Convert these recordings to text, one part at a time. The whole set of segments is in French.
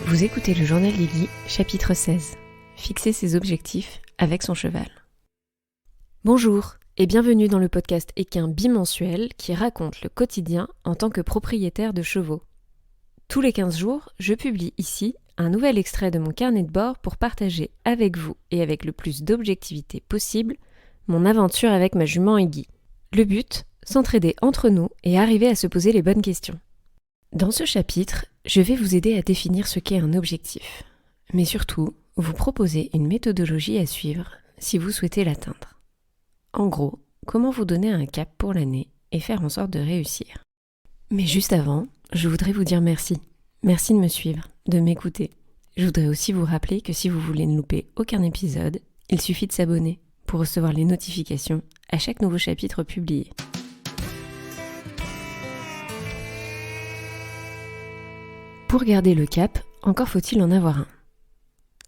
Vous écoutez le journal Lily, chapitre 16. Fixer ses objectifs avec son cheval. Bonjour et bienvenue dans le podcast équin bimensuel qui raconte le quotidien en tant que propriétaire de chevaux. Tous les 15 jours, je publie ici un nouvel extrait de mon carnet de bord pour partager avec vous et avec le plus d'objectivité possible mon aventure avec ma jument Iggy. Le but, s'entraider entre nous et arriver à se poser les bonnes questions. Dans ce chapitre, je vais vous aider à définir ce qu'est un objectif, mais surtout, vous proposer une méthodologie à suivre si vous souhaitez l'atteindre. En gros, comment vous donner un cap pour l'année et faire en sorte de réussir. Mais juste avant, je voudrais vous dire merci. Merci de me suivre, de m'écouter. Je voudrais aussi vous rappeler que si vous voulez ne louper aucun épisode, il suffit de s'abonner pour recevoir les notifications à chaque nouveau chapitre publié. Pour garder le cap, encore faut-il en avoir un.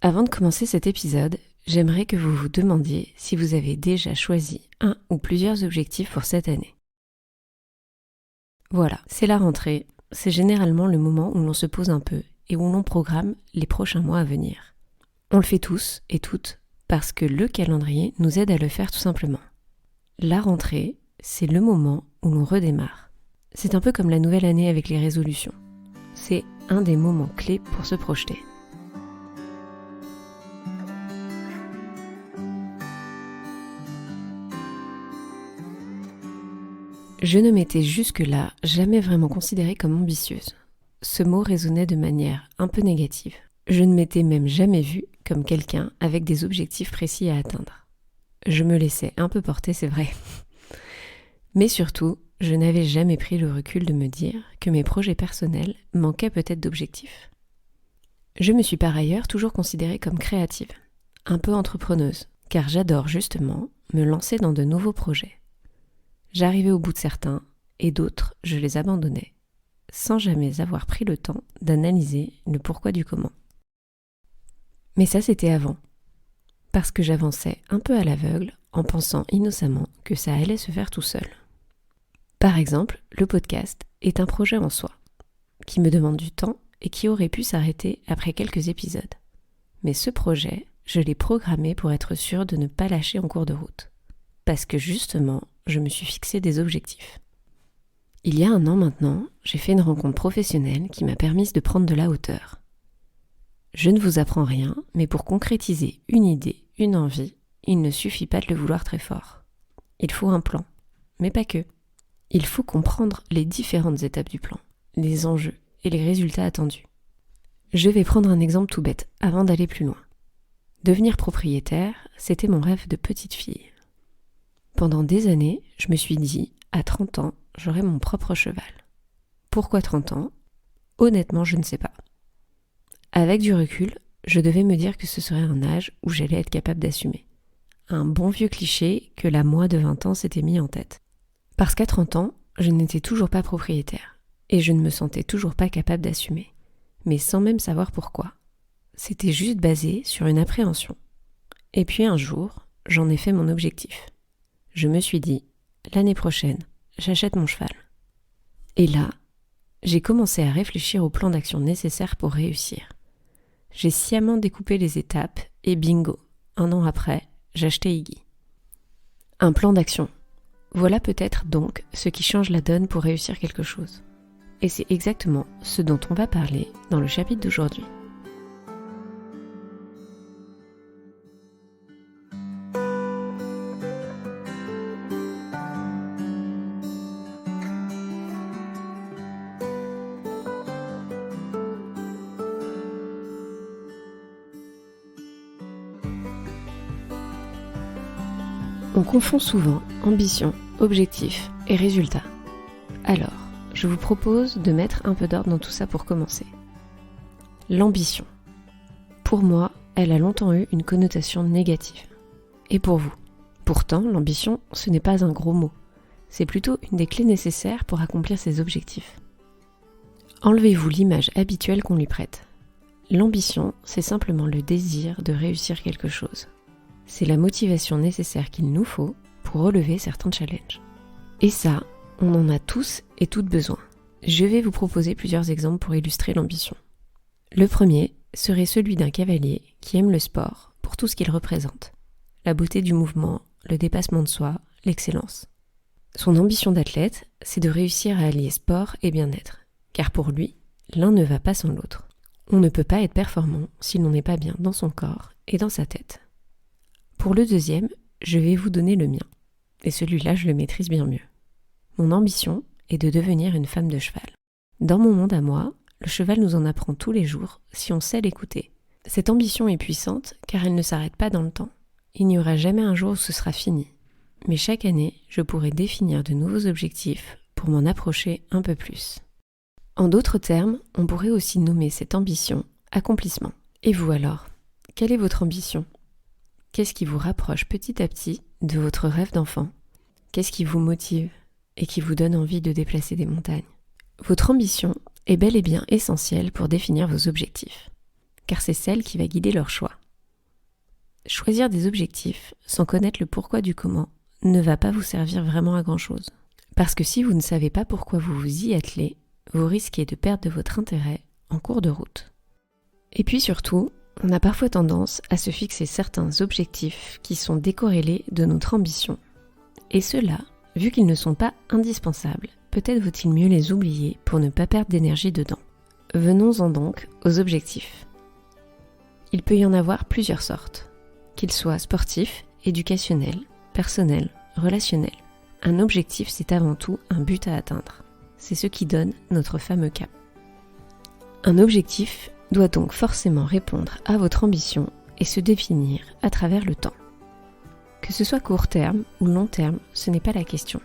Avant de commencer cet épisode, j'aimerais que vous vous demandiez si vous avez déjà choisi un ou plusieurs objectifs pour cette année. Voilà, c'est la rentrée, c'est généralement le moment où l'on se pose un peu et où l'on programme les prochains mois à venir. On le fait tous et toutes parce que le calendrier nous aide à le faire tout simplement. La rentrée, c'est le moment où l'on redémarre. C'est un peu comme la nouvelle année avec les résolutions. C'est un des moments clés pour se projeter. Je ne m'étais jusque-là jamais vraiment considérée comme ambitieuse. Ce mot résonnait de manière un peu négative. Je ne m'étais même jamais vue comme quelqu'un avec des objectifs précis à atteindre. Je me laissais un peu porter, c'est vrai. Mais surtout, je n'avais jamais pris le recul de me dire que mes projets personnels manquaient peut-être d'objectifs. Je me suis par ailleurs toujours considérée comme créative, un peu entrepreneuse, car j'adore justement me lancer dans de nouveaux projets. J'arrivais au bout de certains, et d'autres, je les abandonnais, sans jamais avoir pris le temps d'analyser le pourquoi du comment. Mais ça, c'était avant, parce que j'avançais un peu à l'aveugle en pensant innocemment que ça allait se faire tout seul. Par exemple, le podcast est un projet en soi, qui me demande du temps et qui aurait pu s'arrêter après quelques épisodes. Mais ce projet, je l'ai programmé pour être sûre de ne pas lâcher en cours de route. Parce que justement, je me suis fixé des objectifs. Il y a 1 an maintenant, j'ai fait une rencontre professionnelle qui m'a permis de prendre de la hauteur. Je ne vous apprends rien, mais pour concrétiser une idée, une envie, il ne suffit pas de le vouloir très fort. Il faut un plan, mais pas que. Il faut comprendre les différentes étapes du plan, les enjeux et les résultats attendus. Je vais prendre un exemple tout bête avant d'aller plus loin. Devenir propriétaire, c'était mon rêve de petite fille. Pendant des années, je me suis dit, à 30 ans, j'aurai mon propre cheval. Pourquoi 30 ans ? Honnêtement, je ne sais pas. Avec du recul, je devais me dire que ce serait un âge où j'allais être capable d'assumer. Un bon vieux cliché que la moi de 20 ans s'était mis en tête. Parce qu'à 30 ans, je n'étais toujours pas propriétaire et je ne me sentais toujours pas capable d'assumer, mais sans même savoir pourquoi. C'était juste basé sur une appréhension. Et puis un jour, j'en ai fait mon objectif. Je me suis dit, l'année prochaine, j'achète mon cheval. Et là, j'ai commencé à réfléchir au plan d'action nécessaire pour réussir. J'ai sciemment découpé les étapes et bingo, 1 an après, j'achetais Iggy. Un plan d'action. Voilà peut-être donc ce qui change la donne pour réussir quelque chose. Et c'est exactement ce dont on va parler dans le chapitre d'aujourd'hui. On confond souvent ambition, objectif et résultat. Alors, je vous propose de mettre un peu d'ordre dans tout ça pour commencer. L'ambition. Pour moi, elle a longtemps eu une connotation négative. Et pour vous ? Pourtant, l'ambition, ce n'est pas un gros mot. C'est plutôt une des clés nécessaires pour accomplir ses objectifs. Enlevez-vous l'image habituelle qu'on lui prête. L'ambition, c'est simplement le désir de réussir quelque chose. C'est la motivation nécessaire qu'il nous faut pour relever certains challenges. Et ça, on en a tous et toutes besoin. Je vais vous proposer plusieurs exemples pour illustrer l'ambition. Le premier serait celui d'un cavalier qui aime le sport pour tout ce qu'il représente. La beauté du mouvement, le dépassement de soi, l'excellence. Son ambition d'athlète, c'est de réussir à allier sport et bien-être, car pour lui, l'un ne va pas sans l'autre. On ne peut pas être performant si l'on n'est pas bien dans son corps et dans sa tête. Pour le deuxième, je vais vous donner le mien, et celui-là je le maîtrise bien mieux. Mon ambition est de devenir une femme de cheval. Dans mon monde à moi, le cheval nous en apprend tous les jours si on sait l'écouter. Cette ambition est puissante car elle ne s'arrête pas dans le temps. Il n'y aura jamais un jour où ce sera fini. Mais chaque année, je pourrai définir de nouveaux objectifs pour m'en approcher un peu plus. En d'autres termes, on pourrait aussi nommer cette ambition accomplissement. Et vous alors, quelle est votre ambition ? Qu'est-ce qui vous rapproche petit à petit de votre rêve d'enfant ? Qu'est-ce qui vous motive et qui vous donne envie de déplacer des montagnes ? Votre ambition est bel et bien essentielle pour définir vos objectifs, car c'est celle qui va guider leur choix. Choisir des objectifs sans connaître le pourquoi du comment ne va pas vous servir vraiment à grand-chose. Parce que si vous ne savez pas pourquoi vous vous y attelez, vous risquez de perdre de votre intérêt en cours de route. Et puis surtout, on a parfois tendance à se fixer certains objectifs qui sont décorrélés de notre ambition. Et ceux-là, vu qu'ils ne sont pas indispensables, peut-être vaut-il mieux les oublier pour ne pas perdre d'énergie dedans. Venons-en donc aux objectifs. Il peut y en avoir plusieurs sortes, qu'ils soient sportifs, éducationnels, personnels, relationnels. Un objectif, c'est avant tout un but à atteindre. C'est ce qui donne notre fameux cap. Un objectif doit donc forcément répondre à votre ambition et se définir à travers le temps. Que ce soit court terme ou long terme, ce n'est pas la question.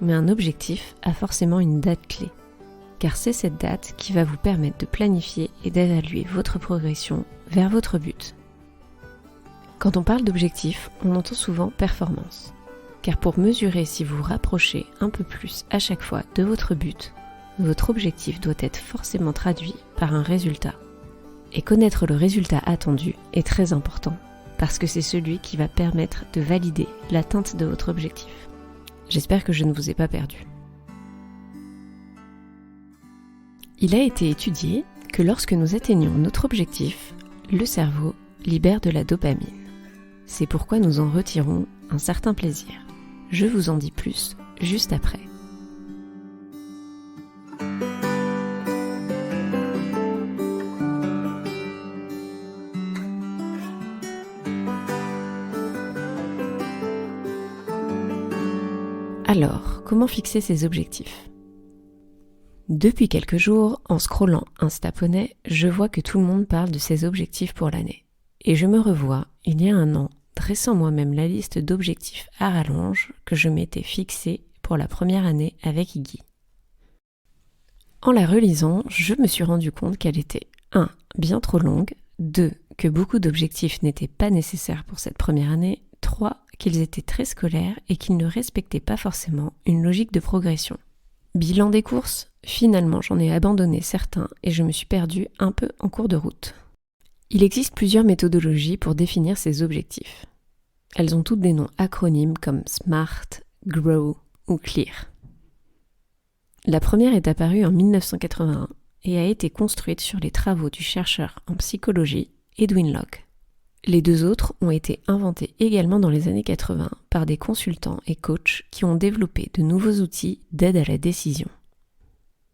Mais un objectif a forcément une date clé, car c'est cette date qui va vous permettre de planifier et d'évaluer votre progression vers votre but. Quand on parle d'objectif, on entend souvent performance, car pour mesurer si vous vous rapprochez un peu plus à chaque fois de votre but, votre objectif doit être forcément traduit par un résultat. Et connaître le résultat attendu est très important, parce que c'est celui qui va permettre de valider l'atteinte de votre objectif. J'espère que je ne vous ai pas perdu. Il a été étudié que lorsque nous atteignons notre objectif, le cerveau libère de la dopamine. C'est pourquoi nous en retirons un certain plaisir. Je vous en dis plus juste après. Alors, comment fixer ses objectifs ? Depuis quelques jours, en scrollant Instaponnet, je vois que tout le monde parle de ses objectifs pour l'année. Et je me revois, il y a un an, dressant moi-même la liste d'objectifs à rallonge que je m'étais fixée pour la première année avec Iggy. En la relisant, je me suis rendu compte qu'elle était 1. Bien trop longue, 2. Que beaucoup d'objectifs n'étaient pas nécessaires pour cette première année, 3. Qu'ils étaient très scolaires et qu'ils ne respectaient pas forcément une logique de progression. Bilan des courses, finalement j'en ai abandonné certains et je me suis perdue un peu en cours de route. Il existe plusieurs méthodologies pour définir ces objectifs. Elles ont toutes des noms acronymes comme SMART, GROW ou CLEAR. La première est apparue en 1981 et a été construite sur les travaux du chercheur en psychologie Edwin Locke. Les deux autres ont été inventés également dans les années 80 par des consultants et coachs qui ont développé de nouveaux outils d'aide à la décision.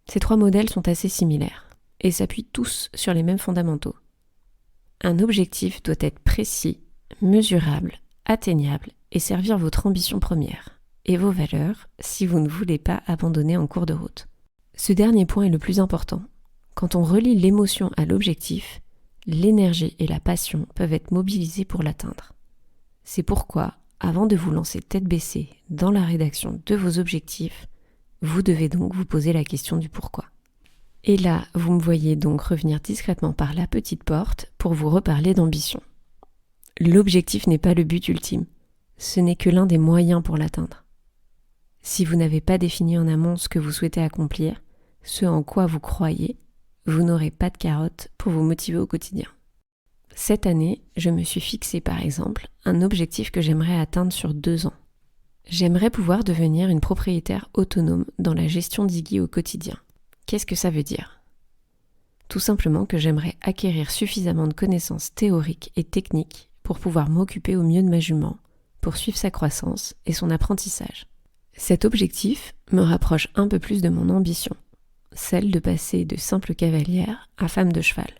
Ces trois modèles sont assez similaires et s'appuient tous sur les mêmes fondamentaux. Un objectif doit être précis, mesurable, atteignable et servir votre ambition première et vos valeurs si vous ne voulez pas abandonner en cours de route. Ce dernier point est le plus important. Quand on relie l'émotion à l'objectif, l'énergie et la passion peuvent être mobilisées pour l'atteindre. C'est pourquoi, avant de vous lancer tête baissée dans la rédaction de vos objectifs, vous devez donc vous poser la question du pourquoi. Et là, vous me voyez donc revenir discrètement par la petite porte pour vous reparler d'ambition. L'objectif n'est pas le but ultime, ce n'est que l'un des moyens pour l'atteindre. Si vous n'avez pas défini en amont ce que vous souhaitez accomplir, ce en quoi vous croyez, vous n'aurez pas de carotte pour vous motiver au quotidien. Cette année, je me suis fixé par exemple un objectif que j'aimerais atteindre sur 2 ans. J'aimerais pouvoir devenir une propriétaire autonome dans la gestion d'Iggy au quotidien. Qu'est-ce que ça veut dire ? Tout simplement que j'aimerais acquérir suffisamment de connaissances théoriques et techniques pour pouvoir m'occuper au mieux de ma jument, pour suivre sa croissance et son apprentissage. Cet objectif me rapproche un peu plus de mon ambition, celle de passer de simple cavalière à femme de cheval.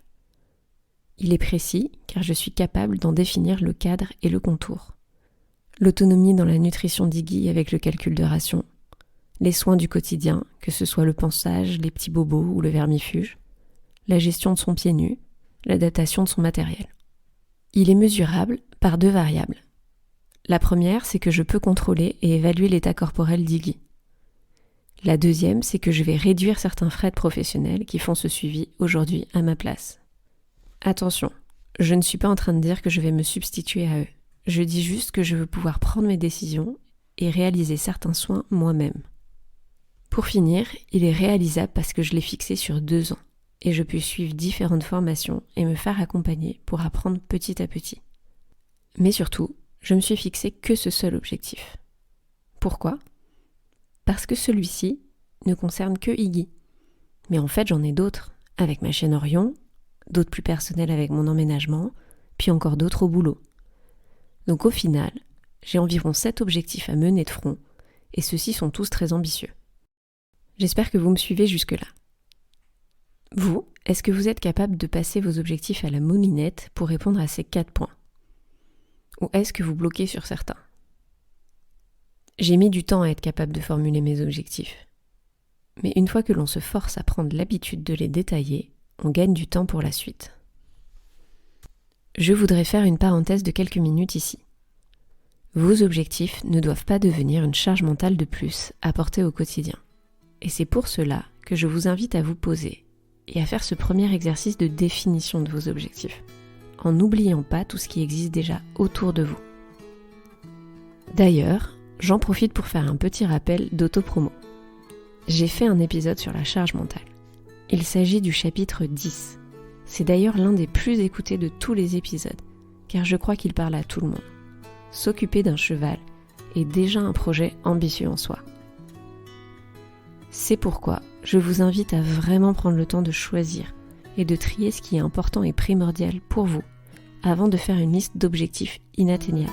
Il est précis car je suis capable d'en définir le cadre et le contour. L'autonomie dans la nutrition d'Iggy avec le calcul de ration, les soins du quotidien, que ce soit le pansage, les petits bobos ou le vermifuge, la gestion de son pied nu, l'adaptation de son matériel. Il est mesurable par 2 variables. La première, c'est que je peux contrôler et évaluer l'état corporel d'Iggy. La deuxième, c'est que je vais réduire certains frais de professionnels qui font ce suivi aujourd'hui à ma place. Attention, je ne suis pas en train de dire que je vais me substituer à eux. Je dis juste que je veux pouvoir prendre mes décisions et réaliser certains soins moi-même. Pour finir, il est réalisable parce que je l'ai fixé sur 2 ans et je peux suivre différentes formations et me faire accompagner pour apprendre petit à petit. Mais surtout, je me suis fixé que ce seul objectif. Pourquoi ? Parce que celui-ci ne concerne que Iggy. Mais en fait, j'en ai d'autres, avec ma chaîne Orion, d'autres plus personnels avec mon emménagement, puis encore d'autres au boulot. Donc au final, j'ai environ 7 objectifs à mener de front, et ceux-ci sont tous très ambitieux. J'espère que vous me suivez jusque-là. Vous, est-ce que vous êtes capable de passer vos objectifs à la moulinette pour répondre à ces 4 points ? Ou est-ce que vous bloquez sur certains ? J'ai mis du temps à être capable de formuler mes objectifs. Mais une fois que l'on se force à prendre l'habitude de les détailler, on gagne du temps pour la suite. Je voudrais faire une parenthèse de quelques minutes ici. Vos objectifs ne doivent pas devenir une charge mentale de plus à porter au quotidien. Et c'est pour cela que je vous invite à vous poser et à faire ce premier exercice de définition de vos objectifs, en n'oubliant pas tout ce qui existe déjà autour de vous. D'ailleurs, j'en profite pour faire un petit rappel d'autopromo. J'ai fait un épisode sur la charge mentale. Il s'agit du chapitre 10. C'est d'ailleurs l'un des plus écoutés de tous les épisodes, car je crois qu'il parle à tout le monde. S'occuper d'un cheval est déjà un projet ambitieux en soi. C'est pourquoi je vous invite à vraiment prendre le temps de choisir et de trier ce qui est important et primordial pour vous, avant de faire une liste d'objectifs inatteignables.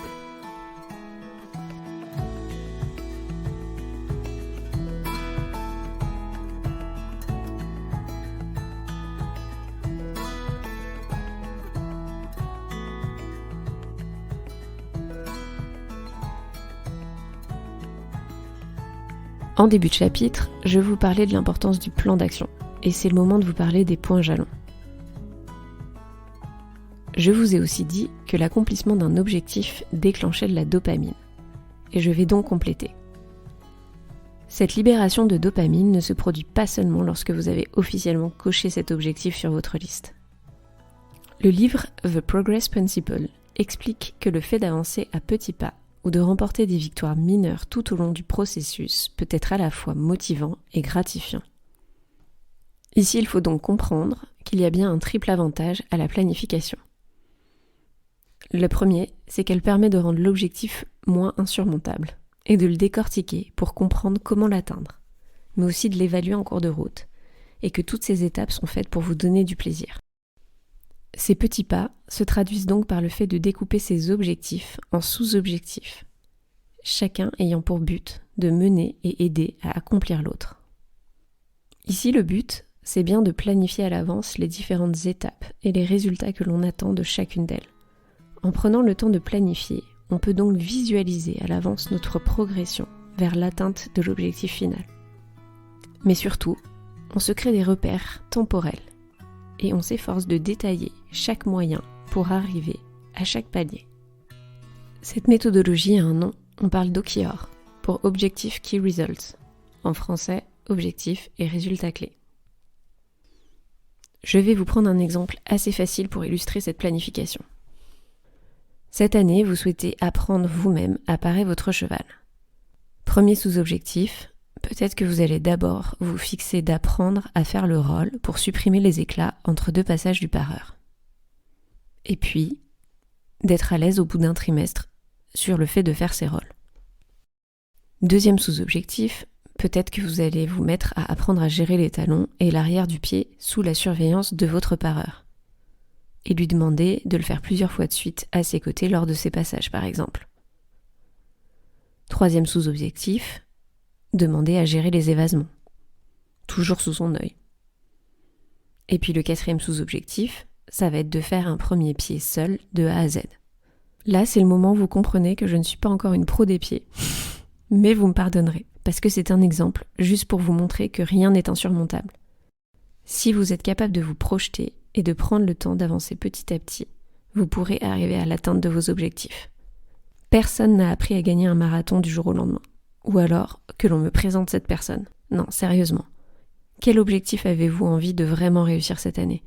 En début de chapitre, je vous parlais de l'importance du plan d'action, et c'est le moment de vous parler des points jalons. Je vous ai aussi dit que l'accomplissement d'un objectif déclenchait de la dopamine, et je vais donc compléter. Cette libération de dopamine ne se produit pas seulement lorsque vous avez officiellement coché cet objectif sur votre liste. Le livre The Progress Principle explique que le fait d'avancer à petits pas ou de remporter des victoires mineures tout au long du processus peut être à la fois motivant et gratifiant. Ici, il faut donc comprendre qu'il y a bien un triple avantage à la planification. Le premier, c'est qu'elle permet de rendre l'objectif moins insurmontable et de le décortiquer pour comprendre comment l'atteindre, mais aussi de l'évaluer en cours de route, et que toutes ces étapes sont faites pour vous donner du plaisir. Ces petits pas se traduisent donc par le fait de découper ces objectifs en sous-objectifs, chacun ayant pour but de mener et aider à accomplir l'autre. Ici, le but, c'est bien de planifier à l'avance les différentes étapes et les résultats que l'on attend de chacune d'elles. En prenant le temps de planifier, on peut donc visualiser à l'avance notre progression vers l'atteinte de l'objectif final. Mais surtout, on se crée des repères temporels et on s'efforce de détailler chaque moyen pour arriver à chaque palier. Cette méthodologie a un nom, on parle d'OKR, pour Objective Key Results, en français, objectifs et résultats clés. Je vais vous prendre un exemple assez facile pour illustrer cette planification. Cette année, vous souhaitez apprendre vous-même à parer votre cheval. Premier sous-objectif, peut-être que vous allez d'abord vous fixer d'apprendre à faire le roll pour supprimer les éclats entre 2 passages du pareur. Et puis, d'être à l'aise au bout d'un trimestre sur le fait de faire ces rolls. Deuxième sous-objectif, Peut-être que vous allez vous mettre à apprendre à gérer les talons et l'arrière du pied sous la surveillance de votre pareur. Et lui demander de le faire plusieurs fois de suite à ses côtés lors de ses passages par exemple. 3e sous-objectif, demander à gérer les évasements. Toujours sous son œil. Et puis le 4e sous-objectif, ça va être de faire un premier pied seul de A à Z. Là, c'est le moment où vous comprenez que je ne suis pas encore une pro des pieds. Mais vous me pardonnerez, parce que c'est un exemple, juste pour vous montrer que rien n'est insurmontable. Si vous êtes capable de vous projeter et de prendre le temps d'avancer petit à petit, vous pourrez arriver à l'atteinte de vos objectifs. Personne n'a appris à gagner un marathon du jour au lendemain. Ou alors que l'on me présente cette personne. Non, sérieusement. Quel objectif avez-vous envie de vraiment réussir cette année ?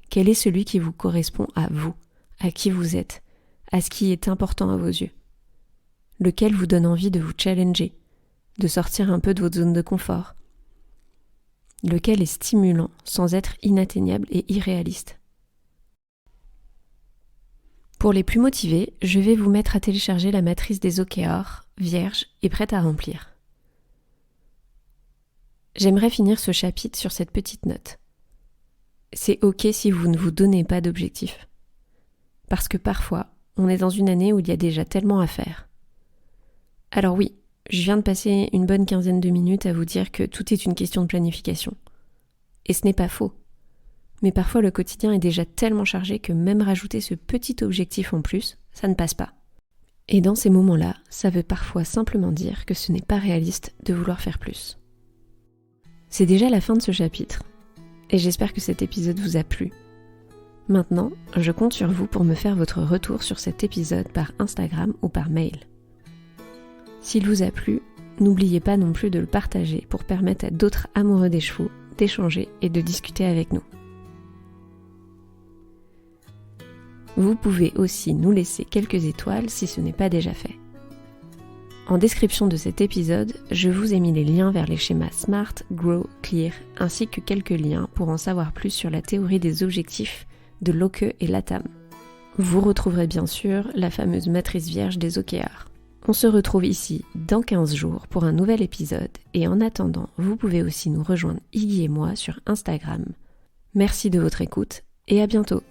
Quel est celui qui vous correspond à vous, à qui vous êtes, à ce qui est important à vos yeux ? Lequel vous donne envie de vous challenger, de sortir un peu de votre zone de confort ? Lequel est stimulant sans être inatteignable et irréaliste ? Pour les plus motivés, je vais vous mettre à télécharger la matrice des OKR, vierge et prête à remplir. J'aimerais finir ce chapitre sur cette petite note. C'est ok si vous ne vous donnez pas d'objectif. Parce que parfois, on est dans une année où il y a déjà tellement à faire. Alors oui, je viens de passer une bonne quinzaine de minutes à vous dire que tout est une question de planification. Et ce n'est pas faux. Mais parfois le quotidien est déjà tellement chargé que même rajouter ce petit objectif en plus, ça ne passe pas. Et dans ces moments-là, ça veut parfois simplement dire que ce n'est pas réaliste de vouloir faire plus. C'est déjà la fin de ce chapitre, et j'espère que cet épisode vous a plu. Maintenant, je compte sur vous pour me faire votre retour sur cet épisode par Instagram ou par mail. S'il vous a plu, n'oubliez pas non plus de le partager pour permettre à d'autres amoureux des chevaux d'échanger et de discuter avec nous. Vous pouvez aussi nous laisser quelques étoiles si ce n'est pas déjà fait. En description de cet épisode, je vous ai mis les liens vers les schémas SMART, GROW, CLEAR, ainsi que quelques liens pour en savoir plus sur la théorie des objectifs de Locke et Latham. Vous retrouverez bien sûr la fameuse matrice vierge des OKR. On se retrouve ici dans 15 jours pour un nouvel épisode et en attendant, vous pouvez aussi nous rejoindre Iggy et moi sur Instagram. Merci de votre écoute et à bientôt.